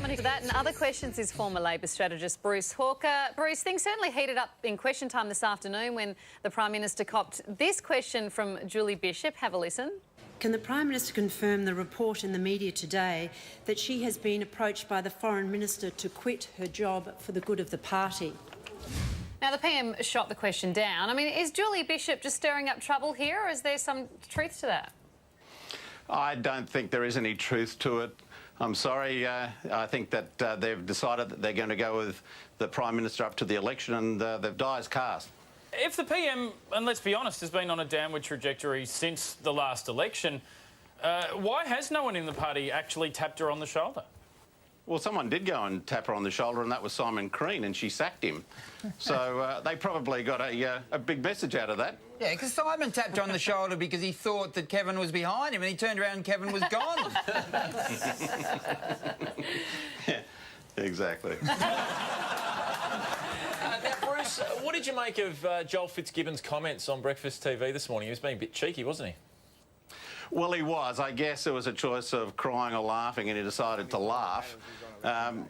someone who that and other questions is former Labor strategist Bruce Hawker. Bruce, things certainly heated up in question time this afternoon when the Prime Minister copped this question from Julie Bishop. Have a listen. Can the Prime Minister confirm the report in the media today that she has been approached by the Foreign Minister to quit her job for the good of the party? Now, the PM shot the question down. I mean, is Julie Bishop just stirring up trouble here, or is there some truth to that? I don't think there is any truth to it. I'm sorry. I think that they've decided that they're going to go with the Prime Minister up to the election, and the die is cast. If the PM, and let's be honest, has been on a downward trajectory since the last election, why has no one in the party actually tapped her on the shoulder? Well, someone did go and tap her on the shoulder, and that was Simon Crean, and she sacked him. So they probably got a big message out of that. Yeah, because Simon tapped her on the shoulder because he thought that Kevin was behind him, and he turned around and Kevin was gone. Yeah, exactly. Now, Bruce, what did you make of Joel Fitzgibbon's comments on Breakfast TV this morning? He was being a bit cheeky, wasn't he? Well, he was. I guess it was a choice of crying or laughing, and he decided to laugh.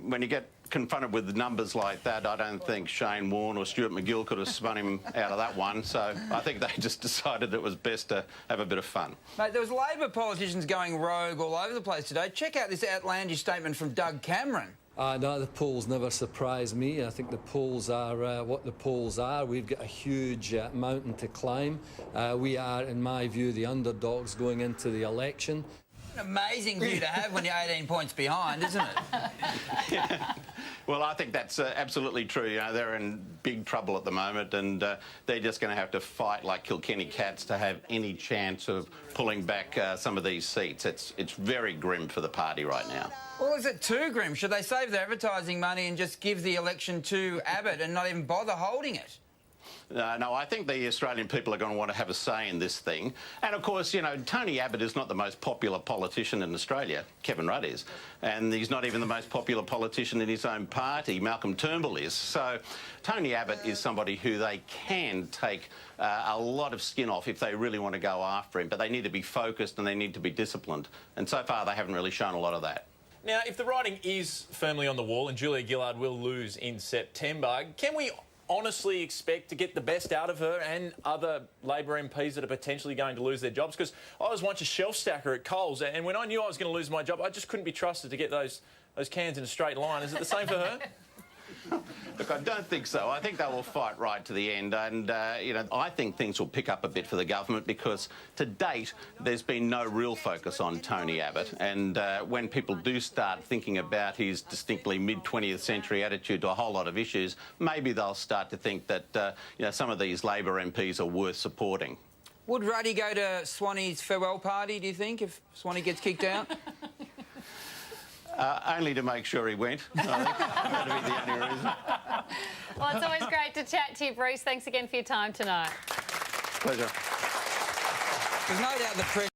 When you get confronted with numbers like that, I don't think Shane Warne or Stuart McGill could have spun him out of that one. So I think they just decided it was best to have a bit of fun. Mate, there was Labor politicians going rogue all over the place today. Check out this outlandish statement from Doug Cameron. No, the polls never surprise me. I think the polls are what the polls are. We've got a huge mountain to climb. We are, in my view, the underdogs going into the election. An amazing view to have when you're 18 points behind, isn't it? Yeah. Well, I think that's absolutely true. You know, they're in big trouble at the moment, and they're just going to have to fight like Kilkenny cats to have any chance of pulling back some of these seats. It's very grim for the party right now. Well, is it too grim? Should they save their advertising money and just give the election to Abbott and not even bother holding it? No, I think the Australian people are going to want to have a say in this thing. And, of course, you know, Tony Abbott is not the most popular politician in Australia. Kevin Rudd is. And he's not even the most popular politician in his own party. Malcolm Turnbull is. So Tony Abbott is somebody who they can take a lot of skin off if they really want to go after him. But they need to be focused and they need to be disciplined. And so far they haven't really shown a lot of that. Now, if the writing is firmly on the wall and Julia Gillard will lose in September, can we honestly expect to get the best out of her and other Labor MPs that are potentially going to lose their jobs? Because I was once a shelf stacker at Coles, and when I knew I was going to lose my job, I just couldn't be trusted to get those cans in a straight line. Is it the same for her? Look, I don't think so. I think they will fight right to the end, and you know, I think things will pick up a bit for the government because to date there's been no real focus on Tony Abbott, and when people do start thinking about his distinctly mid-20th century attitude to a whole lot of issues, maybe they'll start to think that you know, some of these Labor MPs are worth supporting. Would Ruddy go to Swanee's farewell party, do you think, if Swanee gets kicked out? Only to make sure he went. I think that'd be the only reason. Well, it's always great to chat to you, Bruce. Thanks again for your time tonight. Pleasure. There's no doubt the press